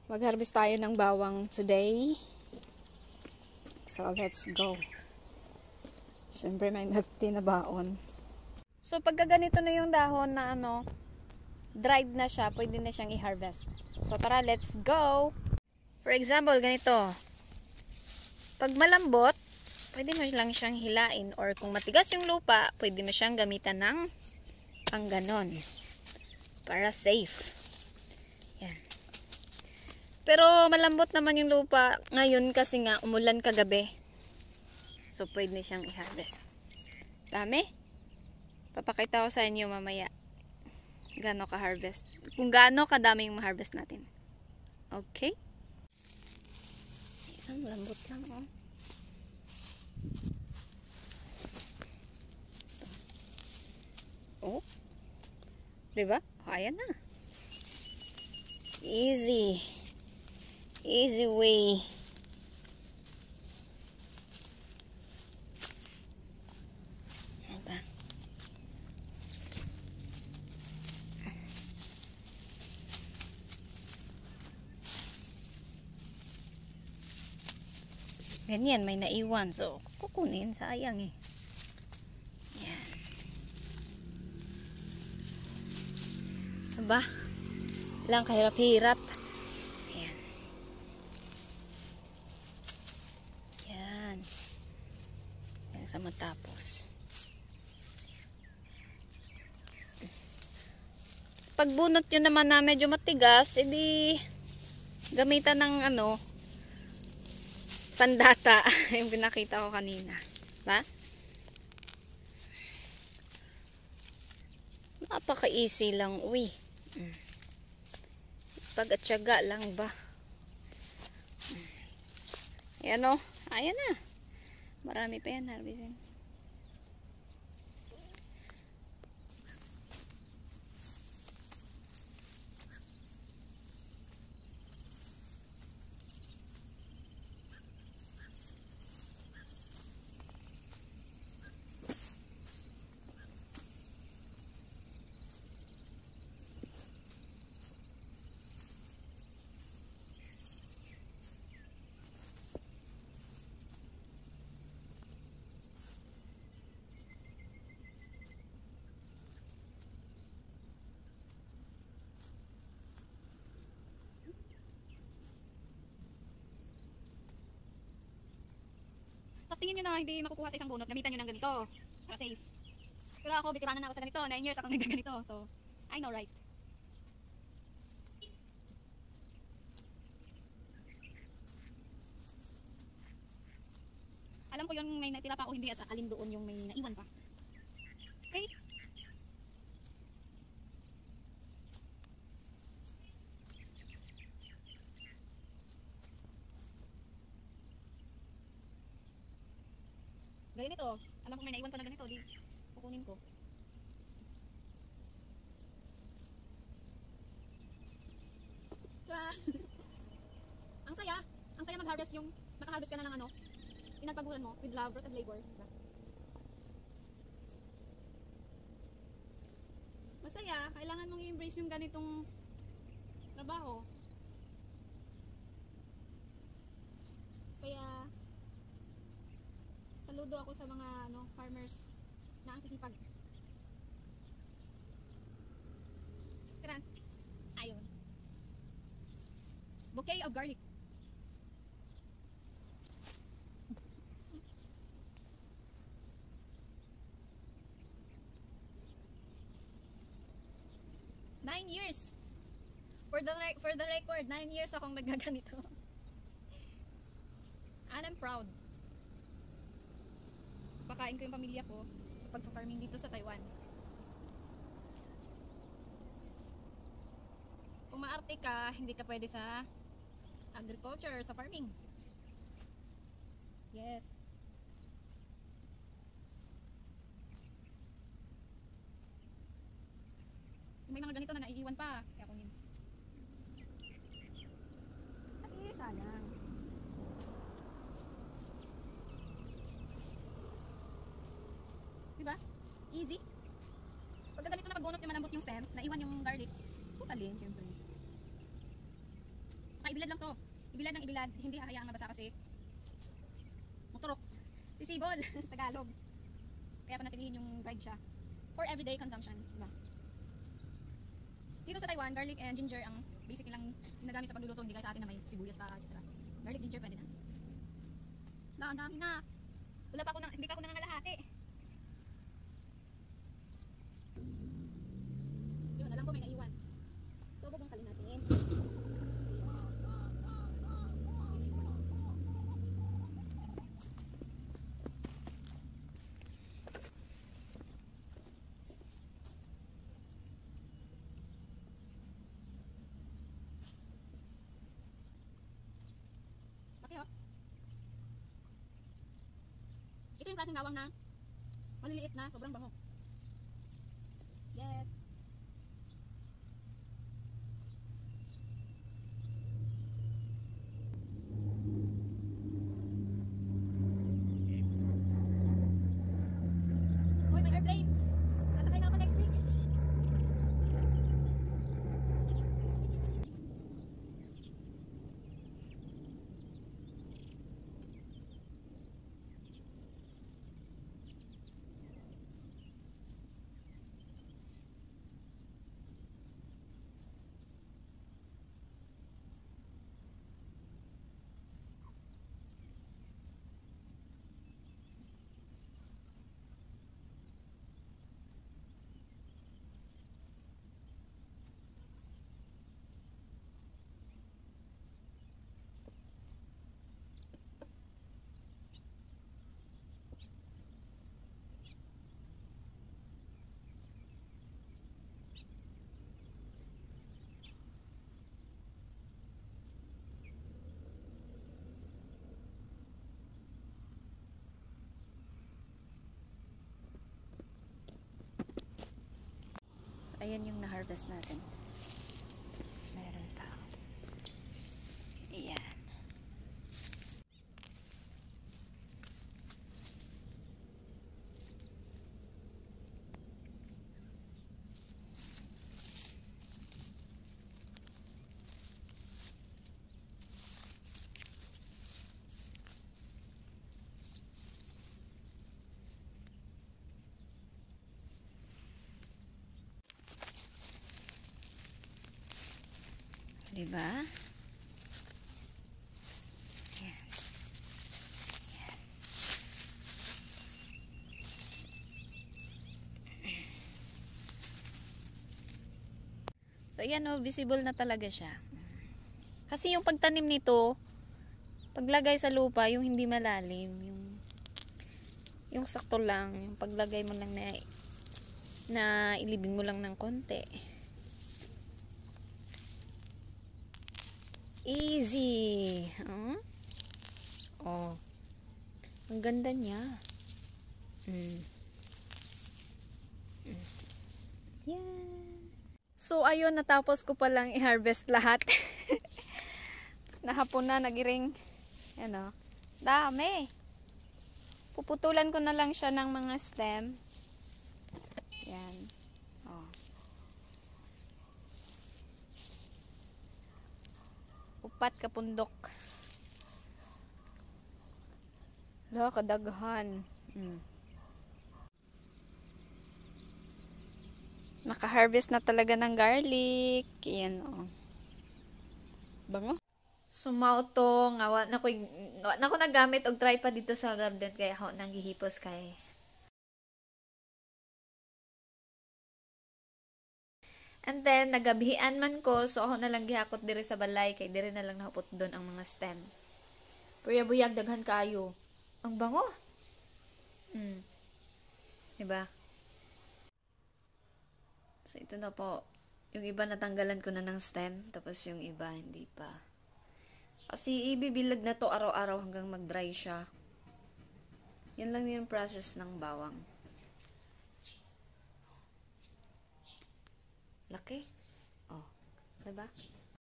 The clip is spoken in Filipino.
Mag-harvest tayo ng bawang today. So, let's go. Siyempre, may magtinabaon. So, pagka ganito na yung dahon na dried na siya, pwede na siyang i-harvest. So, tara, let's go! For example, ganito. Pag malambot, pwede mo lang siyang hilain. Or kung matigas yung lupa, pwede mo siyang gamitan ng pangganon. Para safe. Yan. Pero malambot naman yung lupa ngayon kasi nga umulan kagabi. So pwede siyang i-harvest. Dami. Papakita ko sa inyo mamaya gaano ka-harvest. Kung gaano kadami yung ma-harvest natin. Okay? Ayan, malambot lang oh. Diba? Oh, ayan na. Easy. Easy way. Diba? Ganyan, may naiwan. So, kukunin. Sayang eh. Yan. Diba? Lang kahirap-hirap. Ayan. Yan. Yan sa matapos. Pag bunot yun naman na medyo matigas, edi gamitan ng sandata. Yung pinakita ko kanina. Diba? Napaka-easy lang. Uy. Pag at syaga lang ba? Ayan o. Ayan na. Marami pa yan. Harvestin. So, tingin nyo na hindi makukuha sa isang bunot, gamitan nyo ng ganito. Para safe. Pero ako, veterana na ako sa ganito. 9 years akong nagganito. So, I know right. Alam ko yung may natira pa ako hindi at alin doon yung may naiwan pa. Okay? Gaya nito, alam ko may naiwan pa na ganito, di kukunin ko. Ang saya mag-harvest yung naka-harvest ka na ng pinagpaguran mo with love and labor. Diba? Masaya, kailangan mong i-embrace yung ganitong trabaho. Kaya saludo ako sa mga farmers na ang sisipag. Tara. Ayun. Bouquet of garlic. Nine years. For the record, 9 years akong naggaganito. And I'm proud. Pakain ko yung pamilya ko sa pagpa-farming dito sa Taiwan. Kung maarte ka, hindi ka pwede sa agriculture, sa farming. Yes. May mga ganito na naiiwan pa. Kaya kunin. Kasi sayang. Diba? Easy. Pagka ganito na pagbunot yung malambot yung stem, naiwan yung garlic. Alin, syempre. Ibilad lang to. Ibilad ng ibilad. Hindi hahayaang mabasa kasi motorok. Sisibol sa Tagalog. Kaya panatilihin yung dried siya. For everyday consumption. Diba? Dito sa Taiwan, garlic and ginger ang basic nilang ginagamit sa pagluluto. Hindi gaya sa atin na may sibuyas pa, etc. Garlic, ginger, pwede na. Ang dami na. Wala pa ako hindi pa ako nangangalahati. Yun, alam ko may naiwan. So, bubungkalin natin. Okay, oh. Ito yung klaseng bawang na maliliit na, sobrang bango. Yes. Uy, may airplane. Sasakay na ako next week. Ayan yung na-harvest natin. Meron pa. Ayan. Diba? Yan. Yan. So, yan o, visible na talaga siya. Kasi yung pagtanim nito, paglagay sa lupa, yung hindi malalim, yung sakto lang, yung paglagay mo lang na ilibing mo lang ng konti. Easy. Oh. Ang ganda niya. Yan. So, ayun, natapos ko palang i-harvest lahat. Nahapon na, nagiring. Yan o. Dami. Puputulan ko na lang siya ng mga stem. Yan. Oh. Upat kapundok. Wala, kadaghan. Naka-harvest na talaga ng garlic. Yan, oh. Bango. Sumauto. Nga, na ko nagamit og tripod dito sa garden. Kaya ako nang gihipos kay. And then, nagabihan man ko. So, ako na lang gihakot diri sa balay. Kay diri na lang nahupot doon ang mga stem. Puyab-buyag, daghan kayo. Ang bango. Diba? So, ito na po. Yung iba natanggalan ko na ng stem. Tapos yung iba, hindi pa. Kasi ibibilad na to araw-araw hanggang mag-dry siya. Yan lang yung process ng bawang. Laki. Oh. Diba?